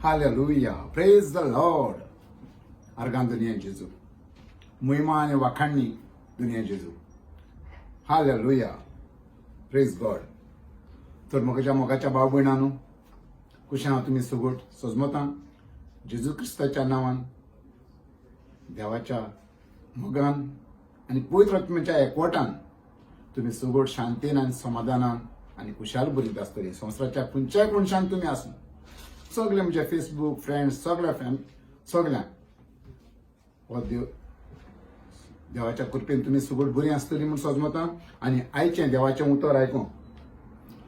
Hallelujah, praise the Lord. Organ दुनिया जेजू मुहिमा आणि वाखाणणी दुनिया जेजू. Hallelujah, praise God. तर मोगाच्या भाव भयणांनो, कशें हांव तुमी सगोट सजमतां जेजू क्रिस्ताच्या नांवान देवाच्या मोगान आनी पवित्र आत्म्याच्या एकवटान तुमी सगोट शांतीन आनी समाधानान आनी खुशाल बरीत आसतली. संवसाराच्या खंयच्याय कोणशान तुमी आसूं, सगळे म्हणजे फेसबुक फ्रेंड्स सगळ्यांक हो देवाच्या कृपेन तुमी सगळी बरी आसतली म्हूण सजमतां. आनी आयचें देवाचें उतर आयकूं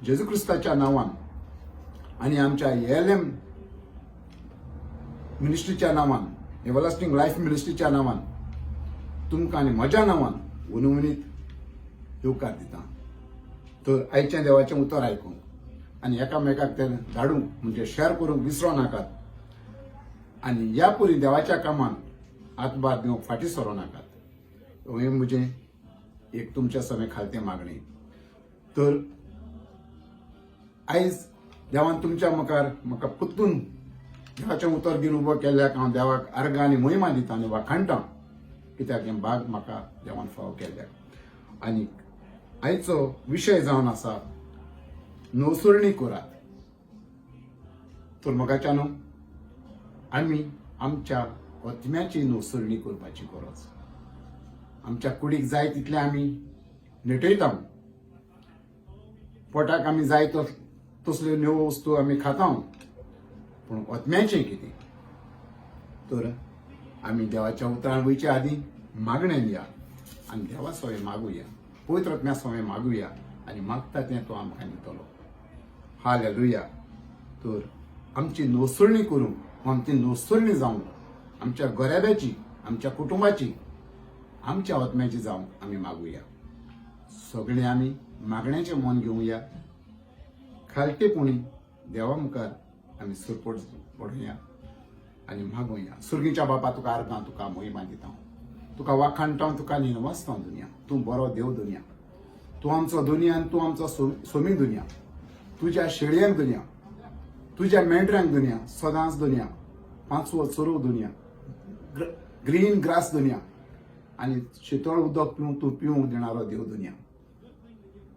जेजू क्रिस्ताच्या नांवान आनी आमच्या एलएम मिनिस्ट्रीच्या नांवान, एव्हरलास्टिंग लायफ मिनिस्ट्रीच्या नांवान तुमकां आनी म्हज्या नांवान उणवणीत येवकार दिता. तर आयचें देवाचें उतर आयकूं आनी एकामेकाक ते धाडूंक म्हणजे शेअर करूंक विसरो नाकात. आनी ह्या परी देवाच्या कामान हातभार दिवंक फाटीं सरो नाकात. हें म्हजें एक तुमच्या समें खालतें मागणी. तर आयज देवान तुमच्या मुखार म्हाका पुत्तून देवाचें उतर घेवन उबो केल्ल्याक हांव देवाक अर्घ आनी महिमा दिता आनी वाखाणटां, कित्याक हें भाग म्हाका देवान फावो केल्ल्याक. आनी आयचो विशय जावन आसा नवसुर्णी करात. तर मोगाच्यानो आमी आमच्या आत्म्याची नवसुर्णी करपाची गरज. आमच्या कुडीक जाय तितले आमी नेटयता, पोटाक आमी जाय तसल्यो नव्यो वस्तू आमी खाता, पूण आत्म्याचें कितें? तर आमी देवाच्या उतरान वयचे आदीं मागणेन या आनी देवा सवे मागुया, पवित्र आत्म्या सवे मागुया आनी मागता तें तो आमकां दितलो. हालेलुया. तर आमची नवसुर्णी करूंक, आमची नवसुर्णी जावंक आमच्या घराब्याची, आमच्या कुटुंबाची, आमच्या आत्म्याची जावंक आमी मागुया. सगळे आमी मागण्याचें मन घेवया, खालतेपणी देवा मुखार आमी सुरपट पडुया आनी मागुया. सुर्गीच्या बापा, तुका अर्गां, तुका महिमा दिता, तुका वाखाणटा, तुका निनवासता दुनिया. तूं बरो देव दुनिया. तूं आमचो दुनिया आनी तूं आमचो सोमी दुनिया. तुज्या शेळयांक दुनिया, तुज्या मेंढऱ्यांक दुनिया, सदांच दुनिया, पांचवो चोरव दुनिया, ग्रीन ग्रास दुनिया आनी शितळ उदक तूं पिवंक दिणारो देव दुनिया.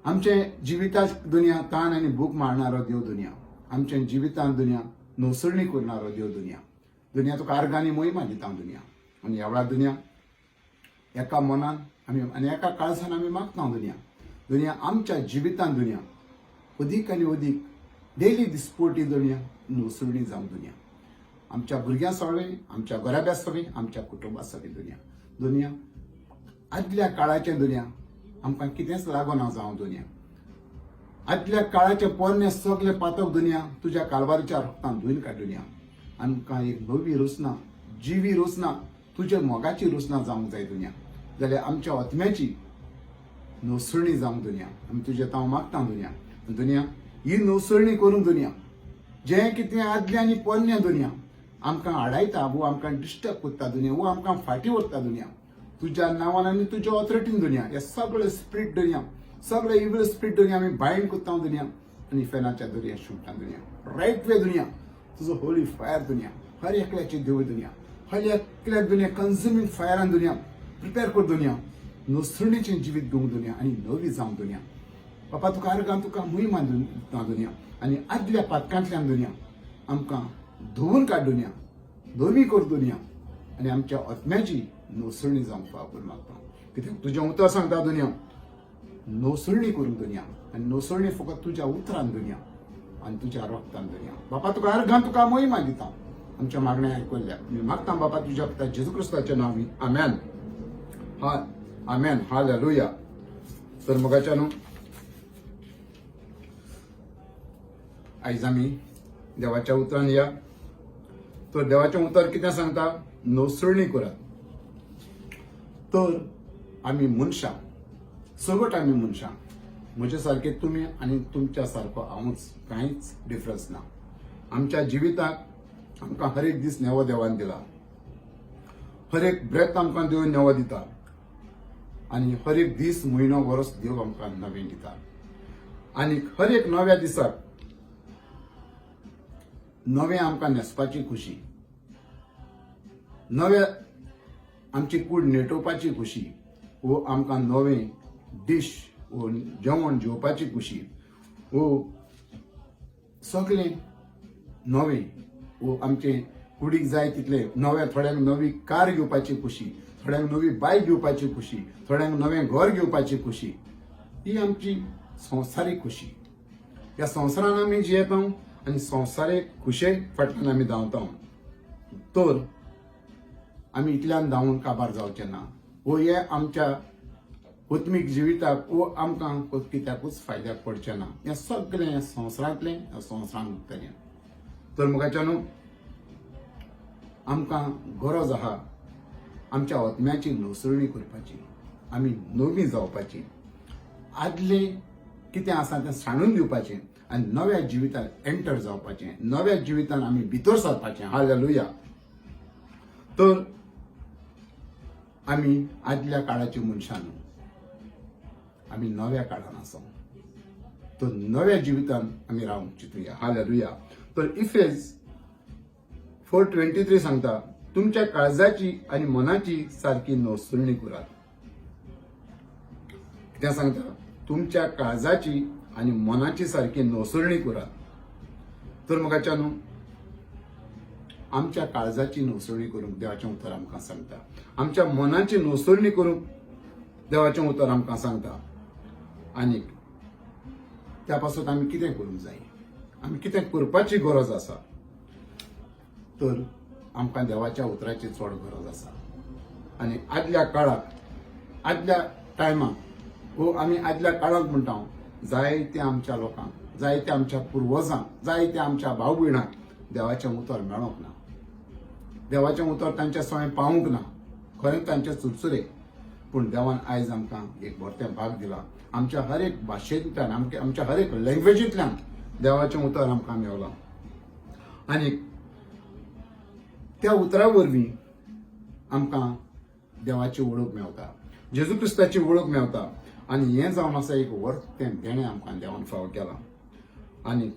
आमचे जिविताक दुनिया ताण आनी भूक मारणारो देव दुनिया. आमचे जिवितांत दुनिया नवसुर्णी करणारो देव दुनिया. दुनिया तुका अर्घ आनी महिमा दिता दुनिया. आनी एवढा दुनिया एका मनान आमी आनी एका काळजान आमी मागता दुनिया. दुनिया आमच्या जिवितांत दुनिया अदीक आनी अदीक डेली दिसपोटी दुनिया नवसुर्णी जावं दुनिया. आमच्या भुरग्यां सगळे, आमच्या घराब्या सगळे, आमच्या कुटुंबा सगळे दुनिया. दुनिया आदल्या काळाचें दुनिया आमकां कितेंच लागना जावं दुनिया. आदल्या काळाचे पोरणे सगळे पातक दुनिया तुज्या कालवारीच्या रक्तान धुवन काड दुनिया. आमकां एक नवी रुसना, जिवी रुसना, तुज्या मोगाची रुसना जावंक जाय दुनिया. जाल्यार आमच्या आत्म्याची नवसुर्णी जावंक दुनिया. आमी तुजें तांव मागता दुनिया. दुनिया ही नवसुर्णी करूंक दुनिया जें कितें आदल्या आनी पोरण्या दुनिया आमकां आडायता, वो आमकां डिस्टर्ब करता दुनिया, वो आमकां फाटीं व्हरता दुनिया. तुज्या नांवान आनी तुज्या ऑथॉरिटीन दुनिया हे सगळे स्पिरीट दुनिया, सगळे इविल स्पिरीट दुनिया आमी बायंड करता दुनिया आनी फेनाच्या दुनिया शुमटा दुनिया. रायट वे दुनिया, तुजो होली फायर दुनिया, हर एकल्याची देव दुनिया, हर एकल्याक दुनिया कन्झ्युमींग फायरान दुनिया प्रिपेर कर दुनिया. नवसुर्णीचें जिवीत घेवंक दुनिया आनी नवी जावंक दुनिया. बापा तुका अर्गां, तुका महिमा दिता दुनिया. आनी आदल्या पातकांतल्यान दुनिया आमकां धुवून काड दुनिया, धवी कर दुनिया आनी आमच्या आत्म्याची नवसुर्णी जावंक फावो मागता. कित्याक तुजें उतर सांगता दुनिया नवसुर्णी करूंक दुनिया. आनी नवसुर्णी फकत तुज्या उतरान दुनिया आनी तुज्या रक्तान दुनिया. बापा तुका अर्गां, तुका महिमा दिता. आमच्या मागण्या आयकल्ल्याक मी मागता बापा तुज्या पिता जेजू क्रिस्ताच्या नांवान. आमेन. आमेन. हालेलुया. तर मोगाच्यानो आयज आमी देवाच्या उतरान या. तर देवाचें उतर कितें सांगता? नवसुर्णी करात. तर आमी मनशां, सगट आमी मनशां, म्हजे सारके तुमी आनी तुमच्या सारको हांवूच, कांयच डिफरन्स ना. आमच्या जिविताक आमकां हर एक दीस नेवो देवान दिला. हर एक ब्रेथ आमकां देव नेवो दिता आनी हर एक दीस, म्हयनो, वर्स देव आमकां नवें दिता. आनी हर एक नव्या दिसाक नवें आमकां न्हेसपाची खुशी, नव्या आमची कूड नेटोवपाची खुशी, वो आमकां नवें डिश वो जेवण जेवपाची खुशी, वो सगळें नवें, वो आमचे कुडीक जाय तितले नव्या, थोड्यांक नवी कार घेवपाची खुशी, थोड्यांक नवी बायक घेवपाची खुशी, थोड्यांक नवें घर घेवपाची खुशी, ही आमची संवसारीक खुशी. ह्या संवसारान आमी जियेता आनी संवसारीक खुशे फाटल्यान आमी धांवता. तर आमी इतल्यान धांवून काबार जावचे ना. वो हे आमच्या आत्मीक जिविताक वो आमकां कित्याकूच फायद्याक पडचें ना. हें सगळें संवसारांतलें ह्या संवसारांत उरतलें. तर मुखाच्यान आमकां गरज आहा आमच्या आत्म्याची नुसळणी करपाची, आमी नवी जावपाची, आदलें कितें आसा तें सांडून दिवपाचें आनी नव्या जिवितांत एंटर जावपाचें, नव्या जिवितांत आमी भितर सरपाचें. हालेलुया. तर आमी आदल्या काळाची मनशां न्हू, आमी नव्या काळान आसा. तर नव्या जिवितांत आमी रावंक चिंतुया. हालेलुया. तर इफेज 4:23 सांगता, तुमच्या काळजाची आणि मनाची सारखी नोसळणी करात. कितें सांगता? तुमच्या काळजाची आणि मनाची सारखी नोसळणी करात. तर मुखाच्यान आमच्या काळजाची नोसळणी करूंक देवाचें उतर आमकां सांगता. आमच्या मनाची नोसळणी करूंक देवाचें उतर आमकां सांगता. आनी त्या पासून आमी कितें करूंक जाय, आमी कितें करपाची गरज आसा. तर आमकां देवाच्या उतराची चड गरज आसा. आनी आदल्या काळाक, आदल्या टायमाक, वो आमी आदल्या काळाक म्हणटा, जायत्या आमच्या लोकांक, जायत्या आमच्या पुर्वजांक, जायत्या आमच्या भाव भयणांक देवाचें उतर मेळोंक ना. देवाचें उतर तांच्या सवय पावूंक ना. खरें तांचे सुरसुरे. पूण देवान आयज आमकां एक बरें भाग दिला. आमच्या हर एक भाशेंतल्यान, आमच्या हर एक लँग्वेजींतल्यान देवाचें उतर आमकां मेवलां. आनी त्या उतरा वरवीं आमकां देवाची वळख मेवता, जेजू क्रिस्ताची वळख मेवता. आनी हें जावन आसा एक वर्तें देणें आमकां देवान फावो केलां. आनी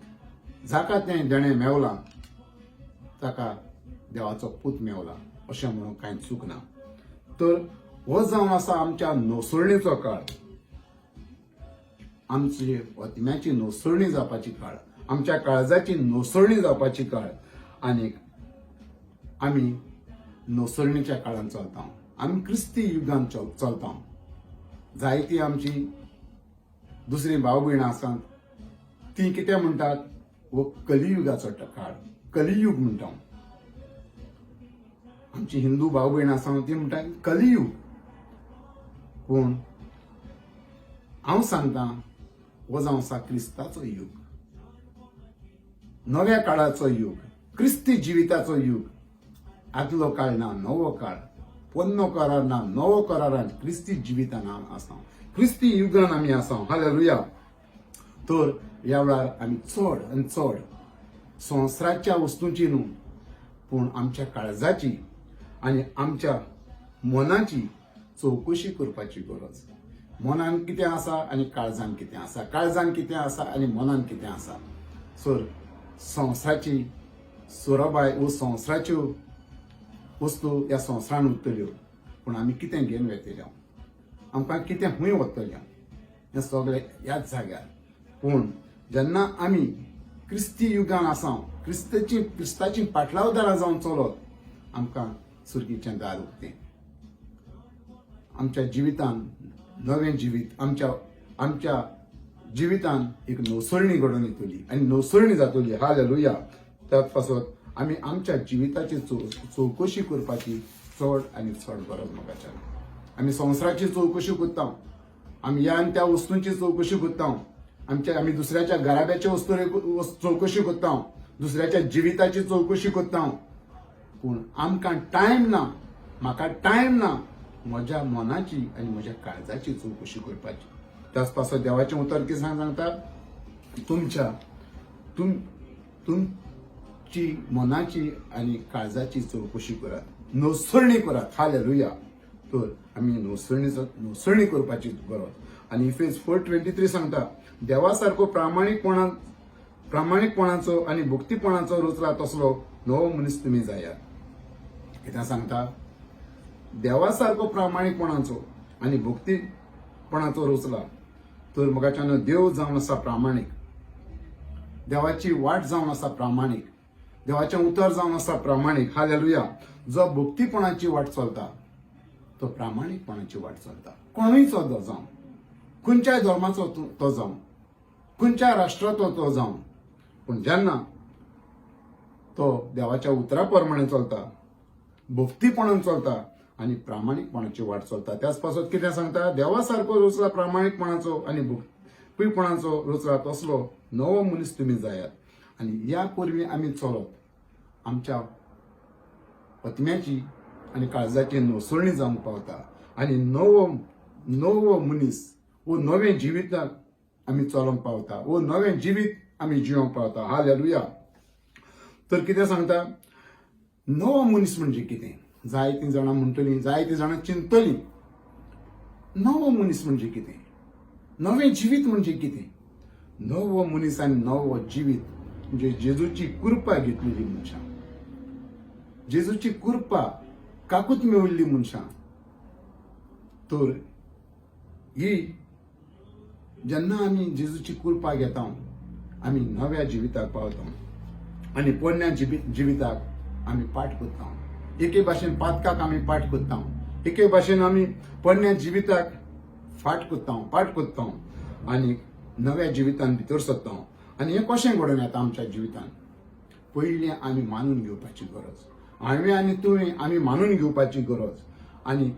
जाका तें देणें मेवलां ताका देवाचो पूत मेवला अशें म्हणून कांय चूक ना. तर हो जावन आसा आमच्या नोसळणीचो काळ, आमची आत्म्याची नोसळणी जावपाची काळ, आमच्या काळजाची नोसळणी जावपाची काळ. आनी आमी नोसळणीच्या काळान चलता, आमी क्रिस्ती युगान चलता. जायती आमची दुसरी भाव भयणां आसात ती कितें म्हणटात, वो कलियुगाचो काळ, कलियुग म्हणटा. आमची हिंदू भाव भयणां आसा ती म्हणटा कलियुग. पूण हांव सांगता, हो जावन आसा क्रिस्ताचो युग, नव्या काळाचो युग, क्रिस्ती जिविताचो युग. आदलो काळ ना, नवो काळ, पोन्नो करार ना, नवो करारान क्रिस्ती जिवितान आसा, क्रिस्ती युगान आमी आसा. हालेलुया. तर ह्या वेळार आमी चड आनी चड संवसाराच्या वस्तूंची न्हू, पूण आमच्या काळजाची आनी आमच्या मनाची चवकशी करपाची गरज. मनान कितें आसा आनी काळजान कितें आसा, काळजान कितें आसा आनी मनान कितें आसा. सर संवसाराची सोराबाय वो संवसाराच्यो वस्तू ह्या संवसारान उरतल्यो, पूण आमी कितें घेवन वेतल्यो, आमकां कितें हूंय वतल्यो, हें सगळें ह्याच जाग्यार. पूण जेन्ना आमी क्रिस्ती युगान आसा, क्रिस्ताची पाटलावदारां जावन चलत, आमकां सुर्गीचें दार उक्तें. आमच्या जिवितान नवें जिवीत, आमच्या जिवितान एक नोसळणी घडोवन येतली आनी नोसळणी जातली. हालेलुया. त्याच पासत आमी आमच्या जिविताची चवकशी करपाची चड आनी चड गरज म्हाका. आमी संवसाराची चवकशी करता, आमी ह्या आनी त्या वस्तूंची चवकशी करता, आमी दुसऱ्याच्या घराब्याच्या वस्तू चवकशी करता, दुसऱ्याच्या जिविताची चवकशी करता. पूण आमकां टायम ना, म्हाका टायम ना म्हज्या मनाची आनी म्हज्या काळजाची चवकशी करपाची. त्याच पासत देवाचें उतर कितें सांगता, तुमची मनाची आनी काळजाची चवकशी करात, नोसळणी करात. हालेलुया. तर आमी नोसळणी करपाची गरज. आनी इफेज 4:23 सांगता, देवा सारको प्रामाणिकपणाचो आनी भक्तीपणाचो रुचला तसलो नवो मनीस तुमी जायात. कितें सांगता? देवा सारको प्रामाणिकपणाचो आनी भक्तीपणाचो रुचला तर म्हाका देव जावन आसा प्रामाणीक, देवाची वाट जावन आसा प्रामाणीक, देवाचें उतर जावन आसा प्रामाणीक. हालेलुया. जो भक्तीपणाची वाट चलता तो प्रामाणिकपणाची वाट चलता. कोणूयचो तो जावं, खंयच्याय धर्माचो तो जावं, खंयच्याय राष्ट्राचो तो जावं, पूण जेन्ना तो देवाच्या उतरा प्रमाणे चलता, भक्तीपणान चलता आनी प्रामाणिकपणाची वाट चलता, त्याच पासत कितें सांगता? देवा सारको रुचला प्रामाणिकपणाचो आनी भक्तीपणाचो रुचला तसलो नवो मनीस तुमी जायात. आनी या परवी आमी चलत आमच्या आत्म्याची आनी काळजाची नोसळणी जावंक पावता आनी नवो मनीस वो नवें जिविताक आमी चलोवंक पावता, वो नवें जिवीत आमी जिवंक पावता. हालेलुया. तर कितें सांगता? नवो मनीस म्हणजे कितें? जायतीं जाणां म्हणटलीं, जायतीं जाणां चिंतलीं, नवो मनीस म्हणजे कितें? नवें जिवीत म्हणजे कितें? नवो मनीस आनी नवो जिवीत म्हणजे जेजूची कृपा घेतलेली मनशां, जेजूची कृपा काकूत मेळिल्ली मनशां. तर ही जेन्ना आमी जेजूची कृपा घेता आमी नव्या जिविताक पावता आनी पोरण्या जिविताक आमी पाठ करता. एके भाशेन पातकाक आमी पाठ करता, एके भाशेन आमी पोरण्या जिविताक पाठ करता आनी नव्या जिवितान भितर सरता. आनी हें कशें घडोवन येता आमच्या जिवितान? पयलीं आमी मानून घेवपाची गरज, हांवें आनी तुवें आमी मानून घेवपाची गरज आनी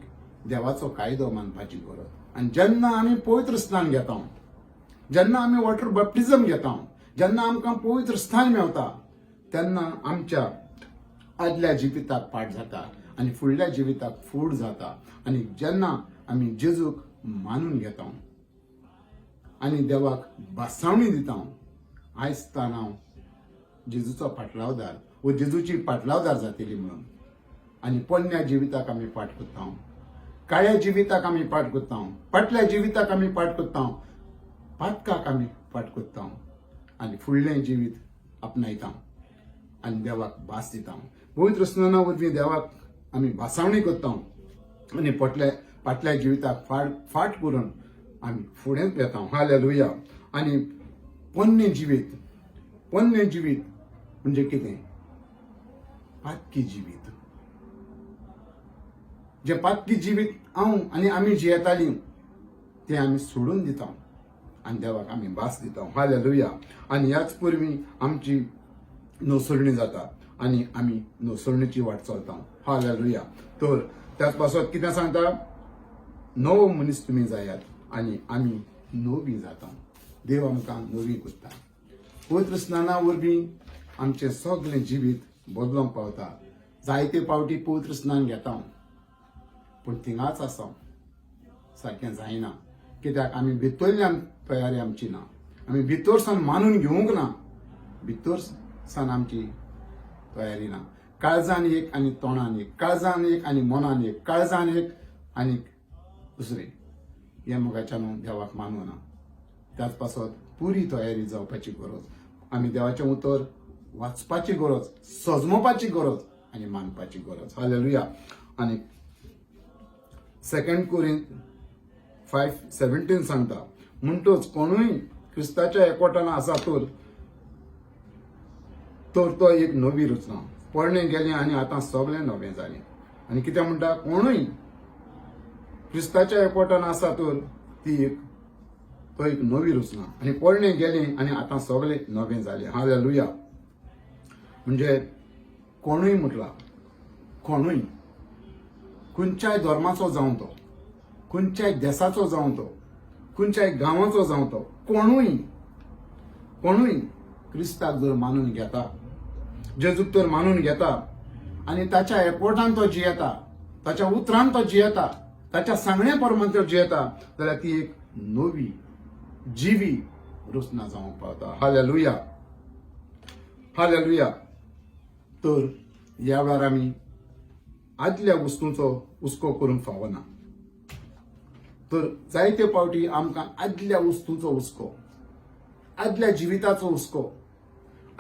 देवाचो कायदो मानपाची गरज. आनी जेन्ना आमी पवित्र स्थान घेता, जेन्ना आमी वॉटर बॅप्टिजम घेता, जेन्ना आमकां पवित्र स्थान मेळटा, तेन्ना आमच्या आदल्या जिविताक पाठ जाता आनी फुडल्या जिविताक फूड जाता. आनी जेन्ना आमी जेजूक मानून घेता आनी देवाक बासावणी दिता, आयज तान हांव जेजूचो फाटलावदार वो जेजूची फाटलावदार जातली म्हणून. आनी पोरण्या जिविताक आमी पाठ करता, काळ्या जिविताक आमी पाठ करता, फाटल्या जिविताक आमी पाठ करता, पातकाक आमी पाठ करता आनी फुडलें जिवीत आपणायता आनी देवाक भास दिता. पवित्र स्नाना वरवीं देवाक आमी भासावणी करता आनी फाटल्या जिविताक फाट करून आमी फुडें येता. हालेलुया. आनी पोरणें जिवीत म्हणजे कितें? पातकी जिवीत. जे पातकी जिवीत हांव आनी आमी जियेतालीं तें आमी सोडून दिता आनी देवाक आमी भास दिता. हालेलुया. आनी ह्याच परवीं आमची नोसळणी जाता आनी आमी नोसळणीची वाट चलता. हालेलुया. तर त्याच पासत कितें सांगता? नवो मनीस तुमी जायात आनी आमी नवी जाता. देव आमकां नवी करता. पवित्र स्नाना वरवीं आमचें सगळें जिवीत बदलोवंक पावता. जायते फावटी पवित्र स्नान घेता पूण थिंगाच आसा सारकें जायना. कित्याक आमी भितरल्यान तयारी आमची ना, आमी भितर सावन मानून घेवंक ना, भितर सावन आमची तयारी ना. काळजान एक आनी तोंडान एक, काळजान एक आनी मनान एक, काळजान एक आनी दुसरें, हें मोगाच्यान देवाक मानूना. त्याच पासत पुरी तयारी जावपाची गरज. आमी देवाचें उतर वाचपाची गरज, सजमोवपाची गरज आनी मानपाची गरज. हालेलुया. आनी 2 कोरिंथ 5:17 सांगता, म्हणटच कोणूय क्रिस्ताच्या एकवटान आसा तर तो एक नवी रचना. पोरणें गेलें आनी आतां सगळें नवें जालें. आनी कितें म्हणटा? कोणूय क्रिस्ताच्या एकवटान आसा तर तो एक नवी रचना. आनी पोरणें गेलें आनी आतां सगळें नवें जालें. हालेलुया. म्हणजे कोणूय म्हटला, कोणूय खंयच्याय धर्माचो जावं तो, खंयच्याय देशाचो जावं तो, खंयच्याय गांवाचो जावं तो, कोणूय क्रिस्ताक जर मानून घेता, जेजूक तर मानून घेता आनी ताच्या एकवटान तो जियेता, ताच्या उतरान तो जियेता, ताच्या सांगण्या प्रमाण तो जियेता, जाल्यार ती एक नवी जिवी रचना जावंक पावता. हालेलुया. हालेलुया. तर ह्या वेळार आमी आदल्या वस्तूंचो हुस्को करूंक फावना. तर जायते फावटी आमकां आदल्या वस्तूंचो हुस्को, आदल्या जिविताचो हुस्को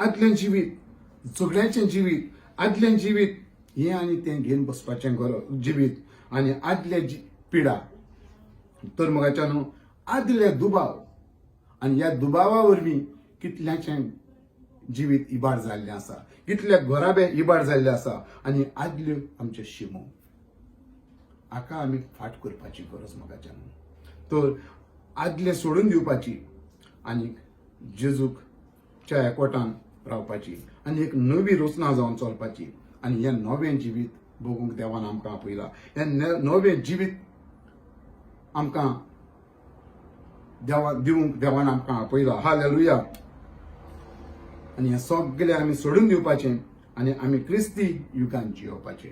आदलें जिवीत झगड्याचें जिवीत आदलें जिवीत हें आनी तें घेवन बसपाचें जिवीत आनी आदले पिडा तर मोगाच्या न्हू आदले दुबाव आनी ह्या दुबावा वरवीं कितल्याचें जिवीत इबाड जाल्लें आसा कितले घराबे इबाड जाल्ले आसा आनी आदल्यो आमच्यो शिमो हाका आमी फाट करपाची गरज मोगाच्या न्हू तर आदले सोडून दिवपाची आनी जेजूक च्या एकवटान रावपाची आनी एक नवी रचना जावन चलपाची आनी हें नवें जिवीत भोगूंक देवान आमकां आपयलां हें नवें जिवीत आमकां दिवंक देवान आमकां आपयलां हालेलुया आनी हें सगळें आमी सोडून दिवपाचें आनी आमी क्रिस्ती युगान जियोवपाचें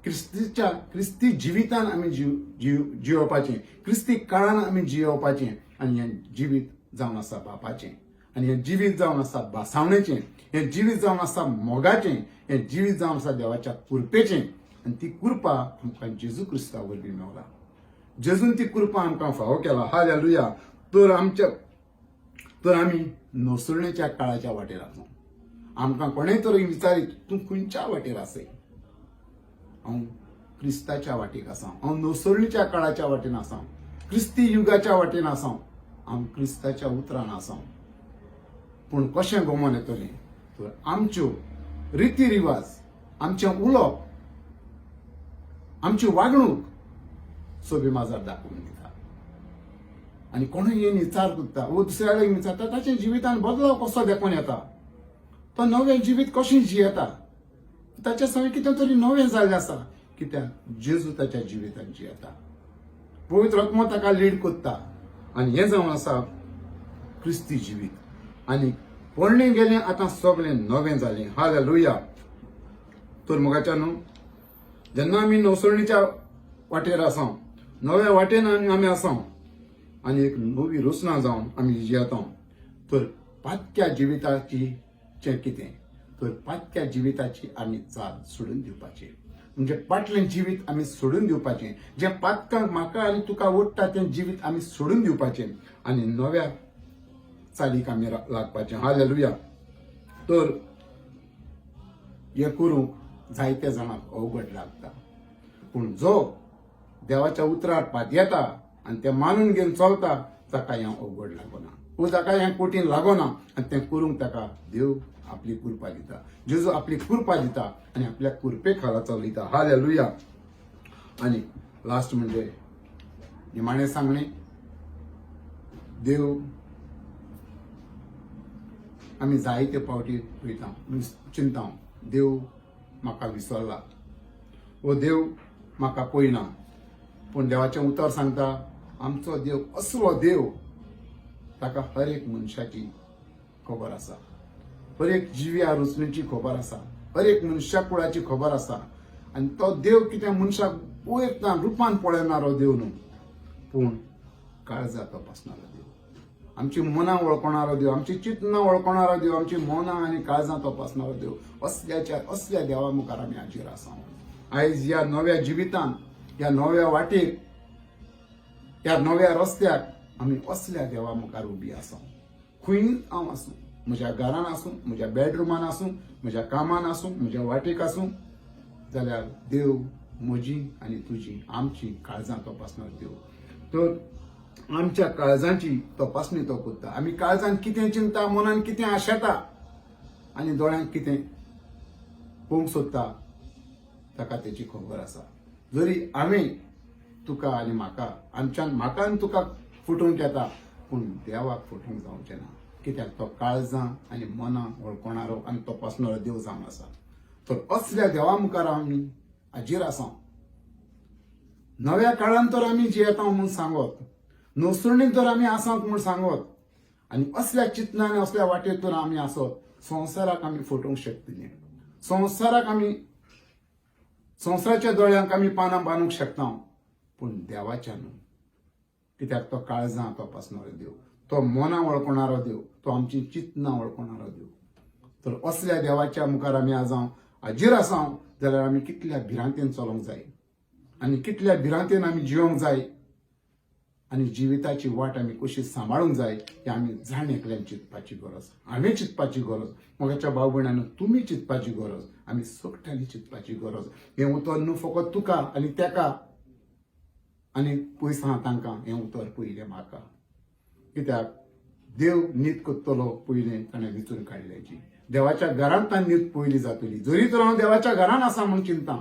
क्रिस्ती जिवितान आमी जियोवपाचें क्रिस्ती काळान आमी जियोवपाचें आनी हें जिवीत जावन आसा बापाचें आनी हें जिवीत जावन आसा बासावणेचें हें जिवीत जावन आसा मोगाचें हें जिवीत जावन आसा देवाच्या कृपेचें आनी ती कृपा आमकां जेजू क्रिस्ता वरवीं मेवला जेजून ती कृपा आमकां फावो केला हालेलुया तर आमी नोसरणेच्या काळाच्या वाटेर आसूं आमकां कोणेय तरी विचारीत तूं खंयच्या वाटेर आसय हांव क्रिस्ताच्या वाटेक आसां हांव नोसरणीच्या काळाच्या वाटेन आसां क्रिस्ती युगाच्या वाटेन आसां हांव क्रिस्ताच्या उतरान आसां पूण कशें गमोन येतलें तर आमच्यो रिती रिवाज आमचें उलोवप आमची वागणूक सोबी माजार दाखोवन दिता आनी कोणूय येवन विचार करता वो दुसऱ्या कडेन विचारता ताच्या जिवितान बदलाव कसो देखून येता तो नवें जिवीत कशें जियेता ताच्या सगळें कितें तरी नवें जाल्लें आसा कित्याक जेजू ताच्या जिवितान जियेता पवित्र आत्मा ताका लीड करता आनी हें जावन आसा क्रिस्ती जिवीत आनी पडलें गेलें आतां सगळें नवें जालें हालेलुया तर मोगाच्या न्हू जेन्ना आमी नवसरणीच्या वाटेर आसां नव्या वाटेन आमी आसां आनी एक नवी रचना जावन आमी जियेता तर पातक्या जिविताची कितें तर पातक्या जिविताची आमी चाल सोडून दिवपाची म्हणजे पाटलें जिवीत आमी सोडून दिवपाचें जें पातकांक म्हाका आनी तुका ओडटा तें जिवीत आमी सोडून दिवपाचें आनी नव्या चालीक आमी लागपाचें हालेलुया तर हें करूंक जायत्या जाणांक अवघड लागता पूण जो देवाच्या उतरार पात येता आनी तें मानून घेवन चलता ताका हें अवघड लागना वो ताका हें कठीण लागना आनी तें करूंक ताका देव आपली कृपा दिता जेजू आपली कृपा दिता आनी आपल्या कृपे खाला चलयता हालेलुया आनी लास्ट म्हणजे निमाणें सांगणें देव आमी जायते फावटी पळयता चिंता देव म्हाका विसरला वो देव म्हाका पळयना पूण देवाचें उतर सांगता आमचो देव असलो देव ताका हर एक मनशाची खबर आसा हर एक जिव्या रचनेची खबर आसा हर एक मनशा कुळाची खबर आसा आनी तो देव कितें मनशाक पळयतना रुपान पळयणारो देव न्हू पूण काळजा तपासणारो देव आमची मनां वळखणारो देव आमची चिंतना वळखणारो देव आमची मनां आनी काळजां तपासणारो देव असल्या देवा मुखार आमी हाजीर आसा आयज ह्या नव्या जिवितान ह्या नव्या वाटेक ह्या नव्या रस्त्याक आमी असल्या देवा मुखार उबी आसा खंय हांव आसूं म्हज्या घरान आसूं म्हज्या बेडरुमान आसूं म्हज्या कामान आसूं म्हज्या वाटेक आसूं जाल्यार देव म्हजी आनी तुजी आमची काळजां तपासणार देव तर आमच्या काळजांची तपासणी तो करता आमी काळजान कितें चिंता मनान कितें आशेता आनी दोळ्यांक कितें पळोवंक सोदता ताका तेची खबर आसा जरी हांवें तुका आनी म्हाका आनी तुका फुटूंक येता पूण देवाक फुटूंक जावचें ना कित्याक तो काळजां आनी मनां वळखणारो आनी तपासणारो देव जावन आसा तर असल्या देवा मुखार आमी हाजीर आसा नव्या काळान तर आमी जियेता म्हूण सांगत नवसरणीन तर आमी आसात म्हूण सांगत आनी असल्या चिंतना आनी असल्या वाटेर तर आमी आसत संवसाराक आमी फुटोवंक शकतलीं संवसाराक आमी संवसाराच्या दोळ्यांक आमी पानां बांदूंक शकता पूण देवाच्या न्हू कित्याक तो काळजां तपासणारो देव तो मनां वळखणारो देव तो आमची चिंतनां वळखणारो देव तर असल्या देवाच्या मुखार आमी आज हाजीर आसा जाल्यार आमी कितल्या भिरांतेन चलोंक जाय आनी कितल्या भिरांतेन आमी जियोंक जाय आणि जिविताची वाट आम्ही कशी सांभाळूंक जाय हे आम्ही जाण एकल्यान चिंतपाची गरज. हांवें चिंतपाची गरज, मोगाच्या भाव भयणांनो तुम्ही चिंतपाची गरज, आमी सगळ्यांनी चिंतपाची गरज. हें उतर न्हू फकत तुका आनी तेका आनी पयस आहा तांकां, हें उतर पयलें म्हाका. कित्याक देव न्हीद करतलो पयलें ताणें विचून काडल्याची. देवाच्या घरांत ताण न्हीद पयली जातली. जरी तर हांव देवाच्या घरांत आसा म्हूण चिंता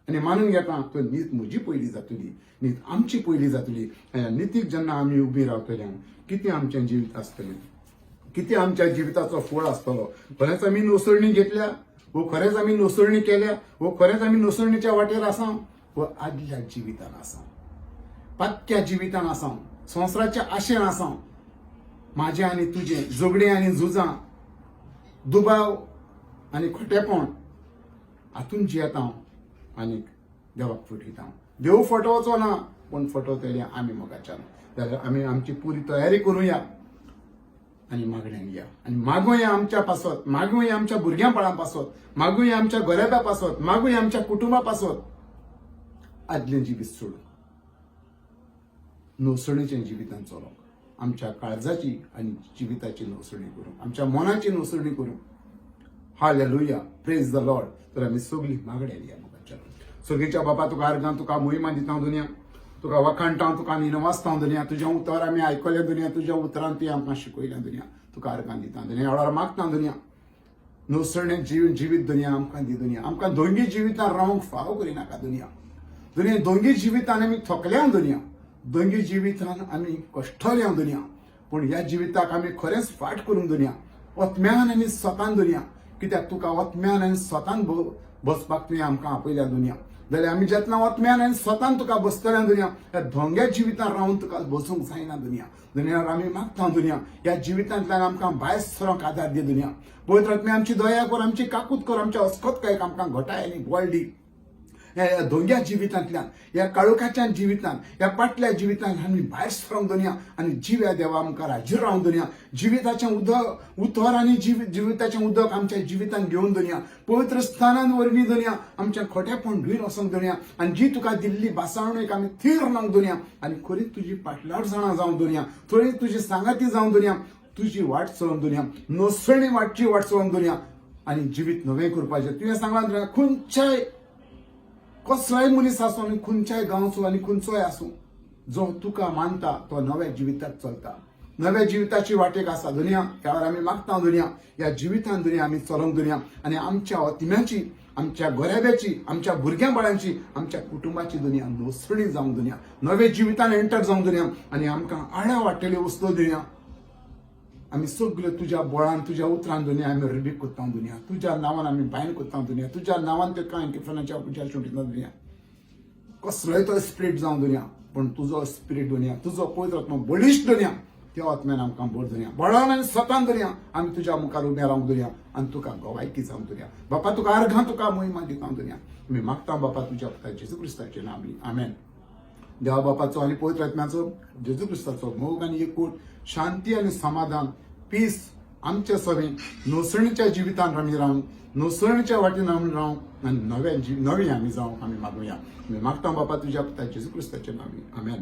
आनी मानून घेता तो न्हीद म्हजी पयली जातली, न्हीद आमची पयली जातली. नितीक जेन्ना आमी उबी रावतले कितें आमचें जिवीत आसतलें, कितें आमच्या जिविताचो फळ आसतलो. खरेंच आमी नोसळणी घेतल्या वो खरेंच आमी नोसळणी केल्या वो खरेंच आमी नोसळणीच्या वाटेर आसा वो आदल्या जिवितान आसा, पातक्या जिवितान आसा, संवसाराच्या आशेन आसा. म्हाजें आनी तुजें झगडीं आनी झुजां, दुबाव आनी खोटेपण हातून जियेता हांव आनी देवाक फटयता. देव फटोवचो ना पूण फटोवतले आमी मोगाच्यान. जाल्यार आमी आमची पुरी तयारी करुया आनी मागण्यांक या आनी मागुया आमच्या पासत, मागुया आमच्या भुरग्यां पासत, मागुया आमच्या गोरेब्या पासत, मागुया आमच्या कुटुंबा पासत आदलें जिवीत सोडून नोसणीचें जिवितान चलोवंक, आमच्या काळजाची आनी जिविताची नोसणी करूंक, आमच्या मनाची नोसणी करूंक. Hallelujah, praise the Lord. तर आमी सगळीं मागण्यांक या मोगाच्यान. सगळीच्या बापा तुका अर्गां, तुका मोहिमा दिता दुनिया, तुका वखाणटा, तुका निनवासता दुनिया. तुजें उतर आमी आयकलें दुनिया, तुज्या उतरान ती आमकां शिकयलें दुनिया. तुका अर्गां दिता दुनिया, एवढार मागता दुनिया. नोसणें जिवीत दुनिया आमकां दी दुनिया. आमकां दोंगी जिवितान रावंक फाव करिनाका दुनिया. दुनिया दोंगी जिवितान आमी थकल्या दुनिया, दोंगी जिवितान आमी कश्टल्या दुनिया. पूण ह्या जिविताक आमी खरेंच फाट करूंक दुनिया, ओतम्यान आनी स्वतान दुनिया. कित्याक तुका ओतम्यान आनी स्वतान बसपाक तुवें आमकां आपयल्या दुनिया. जाल्यार आमी जेतना ओतम्यान आनी स्वतान तुका बसतल्या दुनिया, ह्या धोंग्या जिवितान रावून तुका बसूंक जायना दुनिया. दुनियार आमी मागता दुनिया, ह्या जिवितांतल्यान आमकां भायर सरोंक आदार दी दुनिया. पवित्र आत्मे आमची दया कर, आमची काकूत कर, आमच्या अस्खतकायेक आमकां घटाय आनी गोड दी. ह्या धोंग्या जिवितांतल्यान, ह्या काळोखाच्या जिवितान, ह्या पाटल्या जिवितान आमी भायर सरोंक दुनिया आनी जिव्या देवा आमकां राजीर रावंक दुनिया. जिविताचें उतर आनी जिविताचें उदक आमच्या जिवितान घेवन दुनिया. पवित्र स्थानान वरवीं दुनिया आमचें खोटेपण धुयन वचोंक दुनिया आनी जी तुका दिल्ली बासावणेक आमी थीर रावंक दुनिया आनी खरीच तुजी पाटलाड जाणां जावंक दुनिया, खरीच तुजी सांगाती जावंक दुनिया, तुजी वाट चलोवंक दुनिया, नोसणी वाटची वाट चलोवंक दुनिया आनी जिवीत नवें करपाचें. तुवें सांगलां दुनिया खंयच्याय कसलोय मनीस आसूं आनी खंयच्याय गांवचो आनी खंयचोय आसूं जो तुका मानता तो नव्या जिविताक चलता, नव्या जिविताची वाटेक आसा दुनिया. ह्या वेळार आमी मागता दुनिया, ह्या जिवितान दुनिया आमी चलोवंक दुनिया आनी आमच्या ओतम्याची, आमच्या गोरेब्याची, आमच्या भुरग्यां बाळांची, आमच्या कुटुंबाची दुनिया नोसणी जावंक दुनिया, नवे जिवितान एंटर जावंक दुनिया आनी आमकां आड्या वाडटल्यो वस्तू दुनिया. आमी सगळ्यो तुज्या बळान, तुज्या उतरान दुनिया आमी रिबीक कोत्ता दुनिया. तुज्या नांवान आमी बायन कोत्ता दुनिया. तुज्या नांवान ते कांय किफनाच्या पुजा सुटिता दुनिया. कसलोय तो स्पिरीट जावं दुनिया, पण तुजो स्पिरीट दुनिया, तुजो पवित्र आत्मा बळिश्ट दुनिया, त्या आत्म्यान आमकां बळ दुनिया, बळान आनी स्वतान दुनिया आमी तुज्या मुखार उबें रावंक दुनिया आनी तुका गोवायकी जावंक दुनिया. बापा तुका अर्घां, तुका महिमा दिता दुनिया. आमी मागता बापा तुज्या पुता जेजू क्रिस्ताचें नांवान, आमेन. देवा बापाचो आनी पवित्र आत्म्याचो, जेजू क्रिस्ताचो मोग आनी एकूट, शांती आनी समाधान, पीस आमच्या सगळें नोसणीच्या जिवितान आमी रावंक, नोसणीच्या वाटेन आमी रावंक आनी नवी आमी जावंक आमी मागुया. आमी मागता बापा तुज्या पुता जेजू क्रिस्ताचें नांवान, आमेन.